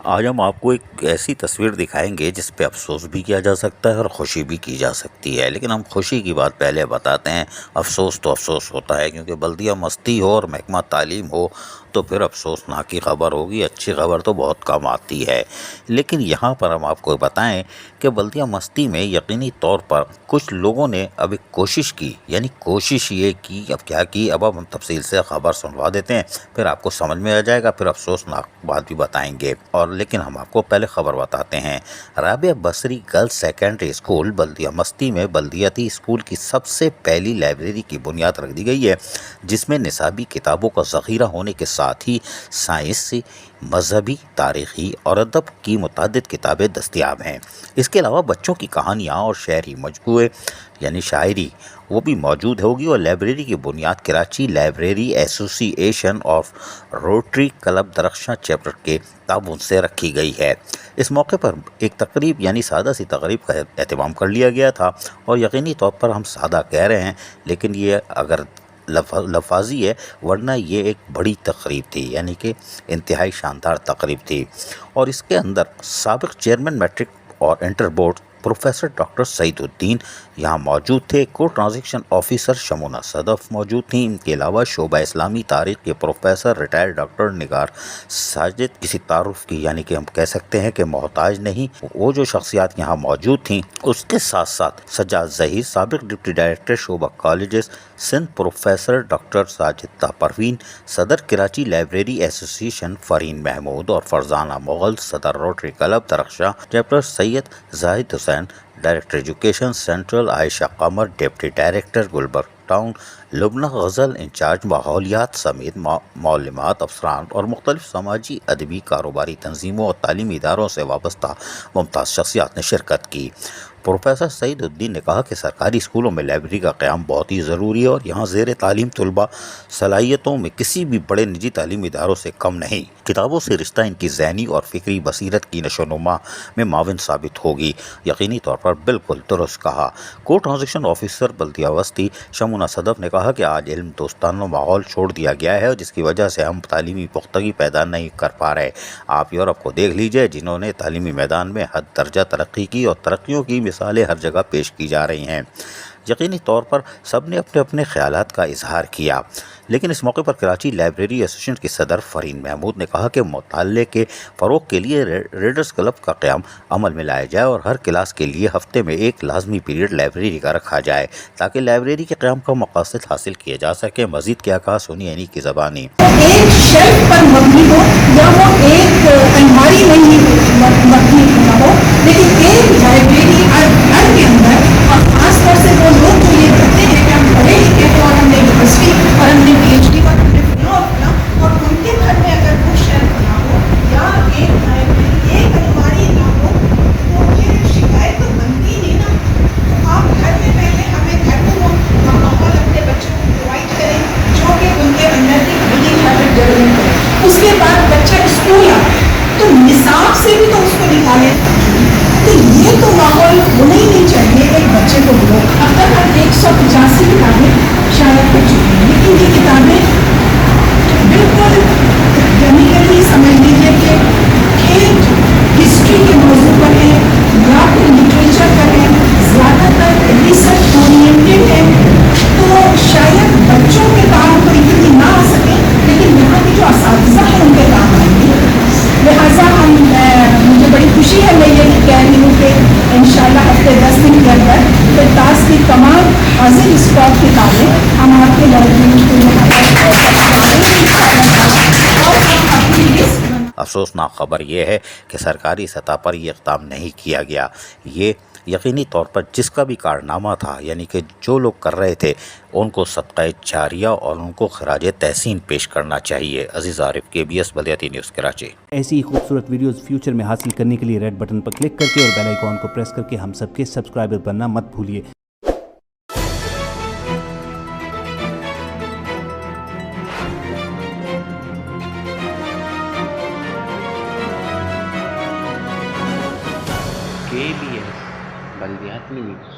آج ہم آپ کو ایک ایسی تصویر دکھائیں گے جس پہ افسوس بھی کیا جا سکتا ہے اور خوشی بھی کی جا سکتی ہے، لیکن ہم خوشی کی بات پہلے بتاتے ہیں۔ افسوس تو افسوس ہوتا ہے کیونکہ بلدیہ مستی ہو اور محکمہ تعلیم ہو تو پھر افسوسناک کی خبر ہوگی، اچھی خبر تو بہت کم آتی ہے۔ لیکن یہاں پر ہم آپ کو بتائیں کہ بلدیہ مستی میں یقینی طور پر کچھ لوگوں نے اب ایک کوشش کی، یعنی کوشش یہ کی، اب کیا کی اب ہم تفصیل سے خبر سنوا دیتے ہیں، پھر آپ کو سمجھ میں آ جائے گا، پھر افسوسناک بات بھی بتائیں گے۔ اور لیکن ہم آپ کو پہلے خبر بتاتے ہیں۔ رابعہ بصری گرلز سیکنڈری اسکول بلدیہ مستی میں بلدیاتی اسکول کی سب سے پہلی لائبریری کی بنیاد رکھ دی گئی ہے، جس میں نصابی کتابوں کا ذخیرہ ہونے کے ساتھ ہی سائنسی، مذہبی، تاریخی اور ادب کی متعدد کتابیں دستیاب ہیں۔ اس کے علاوہ بچوں کی کہانیاں اور شعری مجموعے یعنی شاعری وہ بھی موجود ہوگی، اور لائبریری کی بنیاد کراچی لائبریری ایسوسی ایشن of Rotary Club Darakhshan chapter کے تعاون سے رکھی گئی ہے۔ اس موقع پر ایک تقریب یعنی سادہ سی تقریب کا اہتمام کر لیا گیا تھا، اور یقینی طور پر ہم سادہ کہہ رہے ہیں لیکن یہ اگر لفاظی ہے، ورنہ یہ ایک بڑی تقریب تھی، یعنی کہ انتہائی شاندار تقریب تھی۔ اور اس کے اندر سابق چیئرمین میٹرک اور انٹر بورڈ پروفیسر ڈاکٹر سعید الدین یہاں موجود تھے، کو ٹرانزیکشن آفیسر شمونہ صدف موجود تھیں۔ ان کے علاوہ شعبہ اسلامی تاریخ کے پروفیسر ریٹائرڈ ڈاکٹر نگار ساجد کسی تعارف کی یعنی کہ ہم کہہ سکتے ہیں کہ محتاج نہیں، وہ جو شخصیات یہاں موجود تھیں۔ اس کے ساتھ ساتھ سجاد ظہیر سابق ڈپٹی ڈائریکٹر شعبہ colleges Sindh professor doctor Sajida Parveen, صدر کراچی لائبریری ایسوسی ایشن فرین محمود، اور فرزانہ مغل صدر Rotary Club Darakhshan chapter Syed Zahid Hussain director education central, Ayesha Qamar deputy director Gulberg town, Lubna Ghazal incharge ماحولیات سمیت معلمات، افسران اور مختلف سماجی، ادبی، کاروباری تنظیموں اور تعلیمی اداروں سے وابستہ ممتاز شخصیات نے شرکت کی۔ پروفیسر سعید الدین نے کہا کہ سرکاری اسکولوں میں لائبریری کا قیام بہت ہی ضروری ہے، اور یہاں زیر تعلیم طلباء صلاحیتوں میں کسی بھی بڑے نجی تعلیمی اداروں سے کم نہیں۔ کتابوں سے رشتہ ان کی ذہنی اور فکری بصیرت کی نشو و نما میں معاون ثابت ہوگی۔ یقینی طور پر بالکل درست کہا۔ کو ٹرانزیکشن آفیسر بلدیہ وسطی شمونہ صدف نے کہا کہ آج علم دوستانہ ماحول چھوڑ دیا گیا ہے، جس کی وجہ سے ہم تعلیمی پختگی پیدا نہیں کر پا رہے۔ آپ یورپ کو دیکھ لیجئے، جنہوں نے تعلیمی میدان میں حد درجہ ترقی کی، اور ترقیوں کی مثالیں ہر جگہ پیش کی جا رہی ہیں۔ یقینی طور پر سب نے اپنے اپنے خیالات کا اظہار کیا، لیکن اس موقع پر کراچی لائبریری ایسوسی ایشن کے صدر فرین محمود نے کہا کہ مطالعے کے فروغ کے لیے ریڈرز کلب کا قیام عمل میں لایا جائے، اور ہر کلاس کے لیے ہفتے میں ایک لازمی پیریڈ لائبریری کا رکھا جائے تاکہ لائبریری کے قیام کا مقاصد حاصل کیے جا سکے۔ مزید کیا کہا سنیے انہی کی زبانی۔ ایک شیلف پر مبنی ہو یا وہ ایک الماری نہیں مبنی نہ ہو، لیکن ایک لائبریری گھر کے اندر، اور خاص طور سے وہ لوگ جو یہ کرتے ہیں کہ ہم پڑھے لکھے ہیں اور ہم نے یونیورسٹی اور ہم نے پی ایچ ڈی اور ہم نے فلاں اور فلاں، اور ان کے گھر میں اگر وہ شیلف نہ ہو یا ایک لائبریری ایک الماری نہ ہو تو پھر شکایت تو بنتی نہیں نا۔ تو آپ گھر میں پہلے ہمیں گھر کو ہم ماحول اپنے بچوں کو پرووائڈ کریں جو کہ ان کے اندر کی ریڈنگ ہیبٹ ڈیولپ کرے۔ اس کے بعد بچہ اسکول آئے تو نصاب سے بھی تو اس کو نکالے، تو یہ تو ماحول ہونا ہی نہیں چاہیے ایک بچے کو بولو۔ اب تک ہم 185 کتابیں شاید پڑھ چکے ہیں، لیکن یہ کتابیں بالکل ٹیکنیکلی سمجھ لیجیے کہ کھیت ہسٹری کے موضوع پر ہے یا پھر لٹریچر پر ہے، زیادہ تر ریسرچ اورینٹیڈ ہے، تو شاید بچوں کے کام تو اتنی نہ آ سکے، لیکن یہاں کے جو اساتذہ ہیں ان کے کام آئیں گے۔ لہٰذا مجھے بڑی خوشی ہے، میں یہ کہہ رہی ہوں کہ انشاءاللہ ہفتے 10 دن کے اندر کرتاس کی تمام حاضر اسٹاک کتابیں ہم آپ کے لائبریری کو یہاں افسوسناک خبر یہ ہے کہ سرکاری سطح پر یہ اقدام نہیں کیا گیا۔ یہ یقینی طور پر جس کا بھی کارنامہ تھا، یعنی کہ جو لوگ کر رہے تھے، ان کو صدقہ جاریہ اور ان کو خراج تحسین پیش کرنا چاہیے۔ عزیز عارف، KBS بلدیاتی نیوز کراچی۔ ایسی ہی خوبصورت ویڈیوز فیوچر میں حاصل کرنے کے لیے ریڈ بٹن پر کلک کر کے اور بیل آئیکن کو پریس کر کے ہم سب کے سبسکرائبر بننا مت بھولیے۔ KBS بلدیاتی نیوز